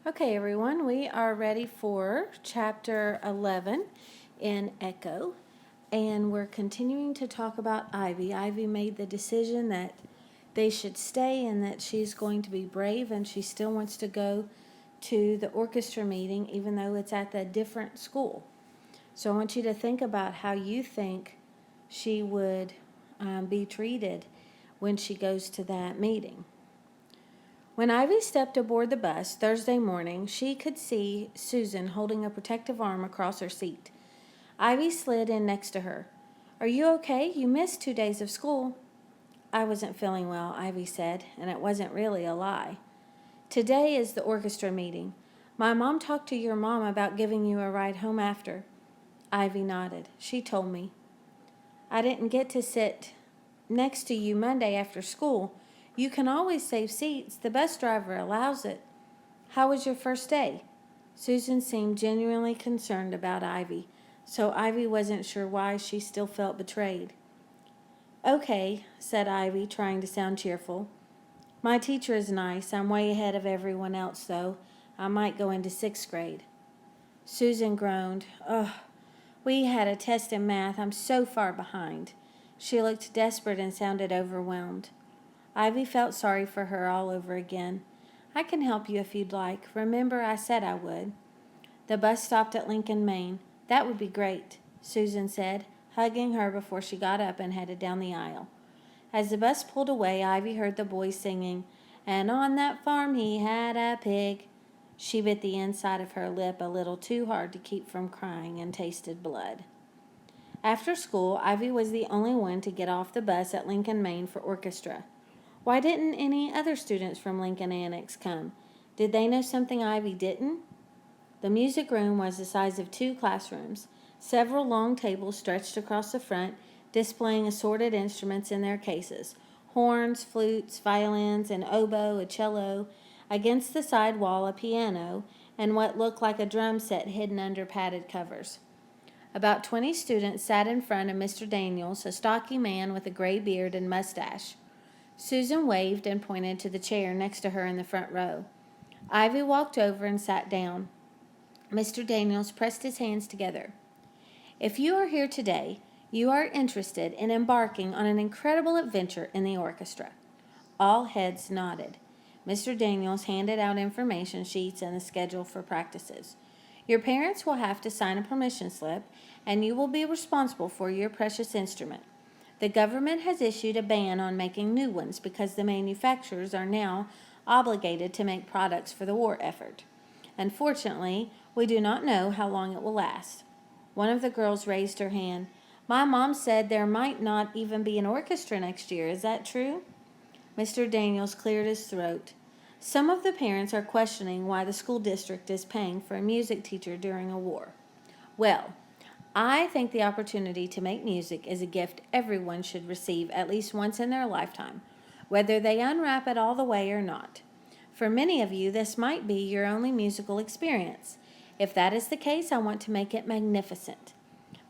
Okay, everyone, we are ready for chapter 11 in Echo, and we're continuing to talk about Ivy. Ivy made the decision that they should stay and that she's going to be brave, and she still wants to go to the orchestra meeting, even though it's at the different school. So I want you to think about how you think she would be treated when she goes to that meeting. When Ivy stepped aboard the bus Thursday morning, she could see Susan holding a protective arm across her seat. Ivy slid in next to her. "Are you okay? You missed 2 days of school." "I wasn't feeling well," Ivy said, and it wasn't really a lie. "Today is the orchestra meeting. My mom talked to your mom about giving you a ride home after." Ivy nodded. "She told me." "I didn't get to sit next to you Monday after school. You can always save seats. The bus driver allows it." "How was your first day?" Susan seemed genuinely concerned about Ivy, so Ivy wasn't sure why she still felt betrayed. "Okay," said Ivy, trying to sound cheerful. "My teacher is nice. I'm way ahead of everyone else, though. I might go into 6th grade." Susan groaned. "Ugh, we had a test in math. I'm so far behind." She looked desperate and sounded overwhelmed. Ivy felt sorry for her all over again. "I can help you if you'd like. Remember, I said I would." The bus stopped at Lincoln, Maine. "That would be great," Susan said, hugging her before she got up and headed down the aisle. As the bus pulled away, Ivy heard the boys singing, "And on that farm he had a pig." She bit the inside of her lip a little too hard to keep from crying and tasted blood. After school, Ivy was the only one to get off the bus at Lincoln, Maine for orchestra. Why didn't any other students from Lincoln Annex come? Did they know something Ivy didn't? The music room was the size of 2 classrooms. Several long tables stretched across the front, displaying assorted instruments in their cases: horns, flutes, violins, an oboe, a cello. Against the side wall, a piano, and what looked like a drum set hidden under padded covers. About 20 students sat in front of Mr. Daniels, a stocky man with a gray beard and mustache. Susan waved and pointed to the chair next to her in the front row. Ivy walked over and sat down. Mr. Daniels pressed his hands together. "If you are here today, you are interested in embarking on an incredible adventure in the orchestra." All heads nodded. Mr. Daniels handed out information sheets and the schedule for practices. "Your parents will have to sign a permission slip, and you will be responsible for your precious instrument. The government has issued a ban on making new ones because the manufacturers are now obligated to make products for the war effort. Unfortunately, we do not know how long it will last." One of the girls raised her hand. "My mom said there might not even be an orchestra next year. Is that true?" Mr. Daniels cleared his throat. "Some of the parents are questioning why the school district is paying for a music teacher during a war. Well, I think the opportunity to make music is a gift everyone should receive at least once in their lifetime, whether they unwrap it all the way or not. For many of you, this might be your only musical experience. If that is the case, I want to make it magnificent.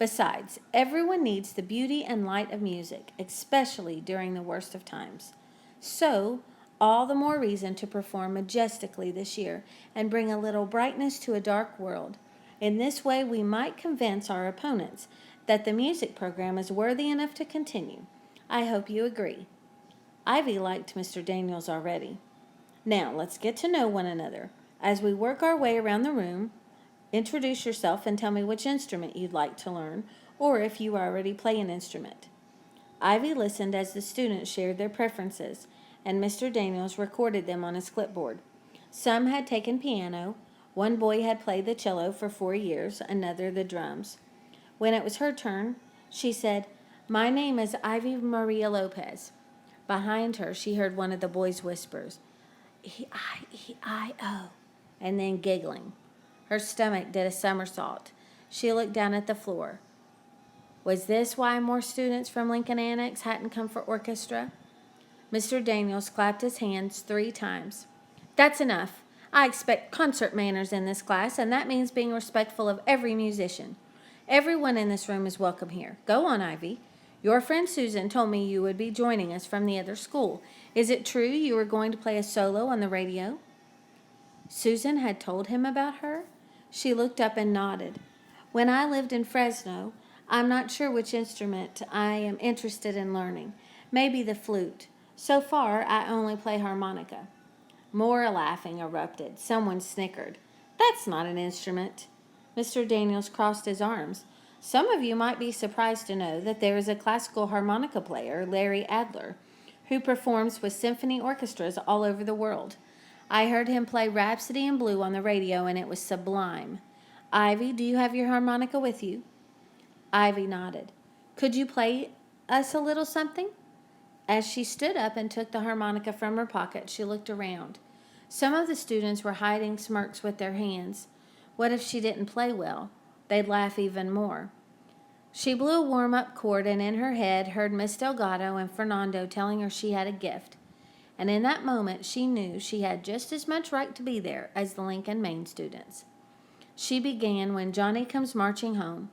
Besides, everyone needs the beauty and light of music, especially during the worst of times. So, all the more reason to perform majestically this year and bring a little brightness to a dark world. In this way, we might convince our opponents that the music program is worthy enough to continue. I hope you agree." Ivy liked Mr. Daniels already. "Now, let's get to know one another. As we work our way around the room, introduce yourself and tell me which instrument you'd like to learn, or if you already play an instrument." Ivy listened as the students shared their preferences, and Mr. Daniels recorded them on his clipboard. Some had taken piano. One boy had played the cello for 4 years, another the drums. When it was her turn, she said, "My name is Ivy Maria Lopez." Behind her, she heard one of the boys' whispers, "E-I-E-I-O," and then giggling. Her stomach did a somersault. She looked down at the floor. Was this why more students from Lincoln Annex hadn't come for orchestra? Mr. Daniels clapped his hands 3 times. "That's enough. I expect concert manners in this class, and that means being respectful of every musician. Everyone in this room is welcome here. Go on, Ivy. Your friend Susan told me you would be joining us from the other school. Is it true you are going to play a solo on the radio?" Susan had told him about her? She looked up and nodded. When I lived in Fresno, I'm not sure which instrument I am interested in learning. Maybe the flute. So far, I only play harmonica. More laughing erupted. Someone snickered. That's not an instrument. Mr. Daniels crossed his arms. Some of you might be surprised to know that there is a classical harmonica player, Larry Adler, who performs with symphony orchestras all over the world. I heard him play Rhapsody in Blue on the radio, and it was sublime. Ivy, do you have your harmonica with you? Ivy nodded. Could you play us a little something? As she stood up and took the harmonica from her pocket, she looked around. Some of the students were hiding smirks with their hands. What if she didn't play well? They'd laugh even more. She blew a warm-up chord and in her head heard Miss Delgado and Fernando telling her she had a gift. And in that moment she knew she had just as much right to be there as the Lincoln Main students. She began When Johnny Comes Marching Home.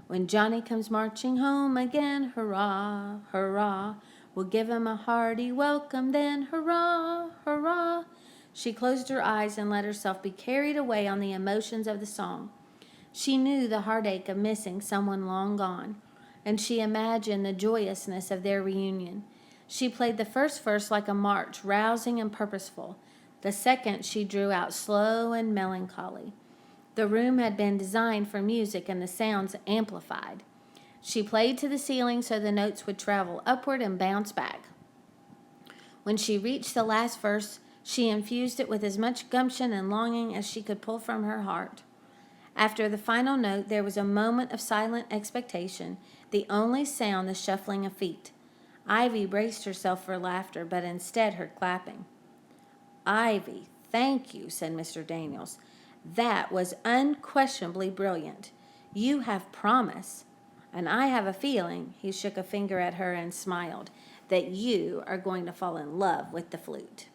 When Johnny comes marching home again, hurrah, hurrah. We'll give him a hearty welcome then, hurrah, hurrah. She closed her eyes and let herself be carried away on the emotions of the song. She knew the heartache of missing someone long gone, and she imagined the joyousness of their reunion. She played the first verse like a march, rousing and purposeful. The second she drew out slow and melancholy. The room had been designed for music and the sounds amplified. She played to the ceiling so the notes would travel upward and bounce back. When she reached the last verse, she infused it with as much gumption and longing as she could pull from her heart. After the final note, there was a moment of silent expectation, the only sound the shuffling of feet. Ivy braced herself for laughter, but instead heard clapping. Ivy, thank you, said Mr. Daniels. That was unquestionably brilliant. You have promise. And I have a feeling, he shook a finger at her and smiled, that you are going to fall in love with the flute.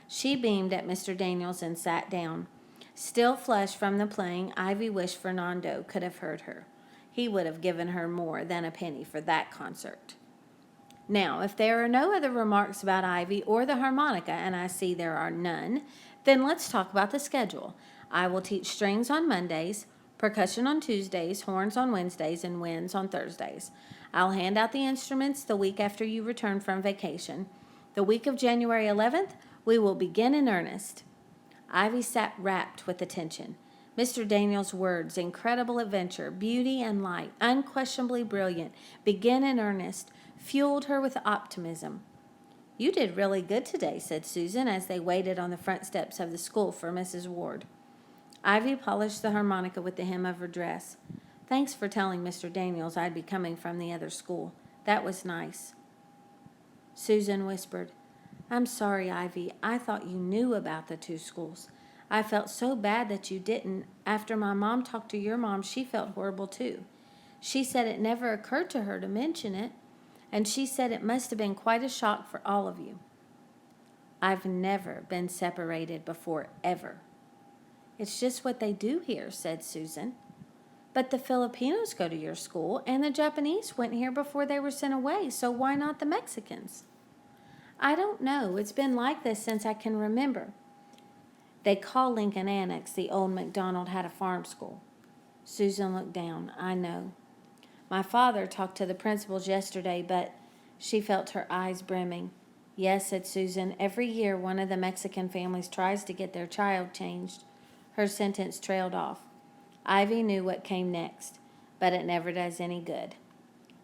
She beamed at Mr. Daniels and sat down. Still flushed from the playing, Ivy wished Fernando could have heard her. He would have given her more than a penny for that concert. Now, if there are no other remarks about Ivy or the harmonica, and I see there are none, then let's talk about the schedule. I will teach strings on Mondays, percussion on Tuesdays, horns on Wednesdays, and winds on Thursdays. I'll hand out the instruments the week after you return from vacation. The week of January 11th, we will begin in earnest. Ivy sat rapt with attention. Mr. Daniels' words, incredible adventure, beauty and light, unquestionably brilliant, begin in earnest, fueled her with optimism. You did really good today, said Susan as they waited on the front steps of the school for Mrs. Ward. Ivy polished the harmonica with the hem of her dress. Thanks for telling Mr. Daniels I'd be coming from the other school. That was nice. Susan whispered, I'm sorry, Ivy. I thought you knew about the two schools. I felt so bad that you didn't. After my mom talked to your mom, she felt horrible too. She said it never occurred to her to mention it, and she said it must have been quite a shock for all of you. I've never been separated before, ever. It's just what they do here, said Susan. But the Filipinos go to your school, and the Japanese went here before they were sent away, so why not the Mexicans? I don't know. It's been like this since I can remember. They call Lincoln Annex the old McDonald had a farm school. Susan looked down. I know. My father talked to the principals yesterday, but she felt her eyes brimming. Yes, said Susan. Every year one of the Mexican families tries to get their child changed. Her sentence trailed off. Ivy knew what came next, but it never does any good.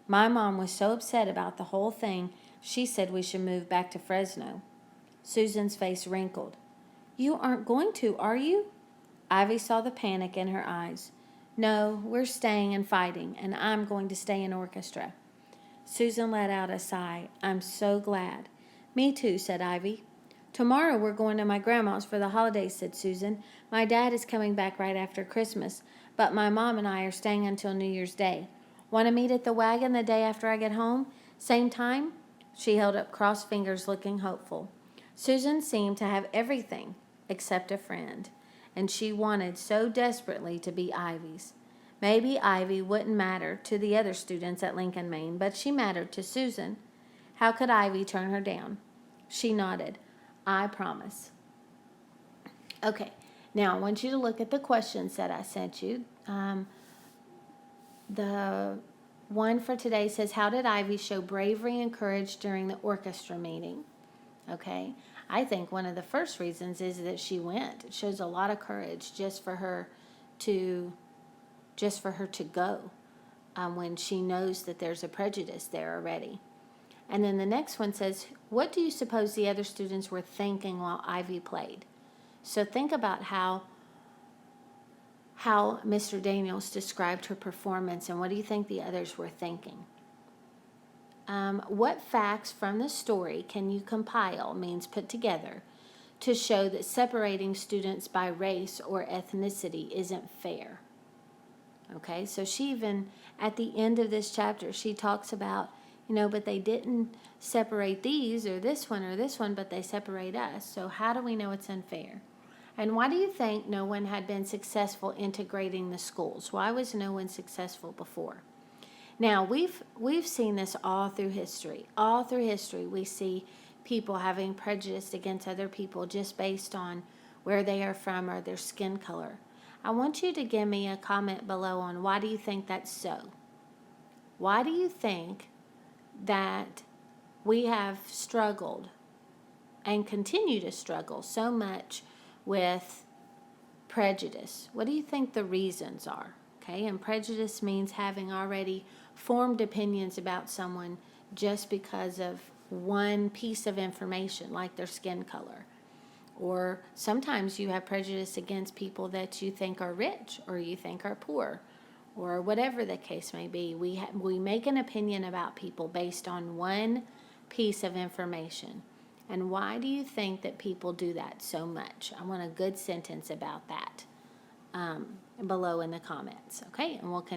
My mom was so upset about the whole thing, she said we should move back to Fresno. Susan's face wrinkled. You aren't going to, are you? Ivy saw the panic in her eyes. No, we're staying and fighting, and I'm going to stay in orchestra. Susan let out a sigh. I'm so glad. Me too, said Ivy. Tomorrow we're going to my grandma's for the holidays, said Susan. My dad is coming back right after Christmas, but my mom and I are staying until New Year's Day. Want to meet at the wagon the day after I get home? Same time? She held up crossed fingers, looking hopeful. Susan seemed to have everything except a friend, and she wanted so desperately to be Ivy's. Maybe Ivy wouldn't matter to the other students at Lincoln, Maine, but she mattered to Susan. How could Ivy turn her down? She nodded. I promise. Okay, now I want you to look at the questions that I sent you. The one for today says, how did Ivy show bravery and courage during the orchestra meeting? Okay, I think one of the first reasons is that she went. It shows a lot of courage just for her to go when she knows that there's a prejudice there already. And then the next one says, what do you suppose the other students were thinking while Ivy played? So think about how Mr. Daniels described her performance, and what do you think the others were thinking? What facts from the story can you compile, means put together, to show that separating students by race or ethnicity isn't fair? Okay, so she even, at the end of this chapter, she talks about, but they didn't separate these or this one, but they separate us. So how do we know it's unfair? And why do you think no one had been successful integrating the schools? Why was no one successful before? Now, we've seen this all through history. All through history, we see people having prejudice against other people just based on where they are from or their skin color. I want you to give me a comment below on why do you think that's so? Why do you think that we have struggled and continue to struggle so much with prejudice? What do you think the reasons are? Okay, and prejudice means having already formed opinions about someone just because of one piece of information, like their skin color. Or sometimes you have prejudice against people that you think are rich or you think are poor, or whatever the case may be. We make an opinion about people based on one piece of information. And why do you think that people do that so much? I want a good sentence about that below in the comments. Okay, and we'll continue.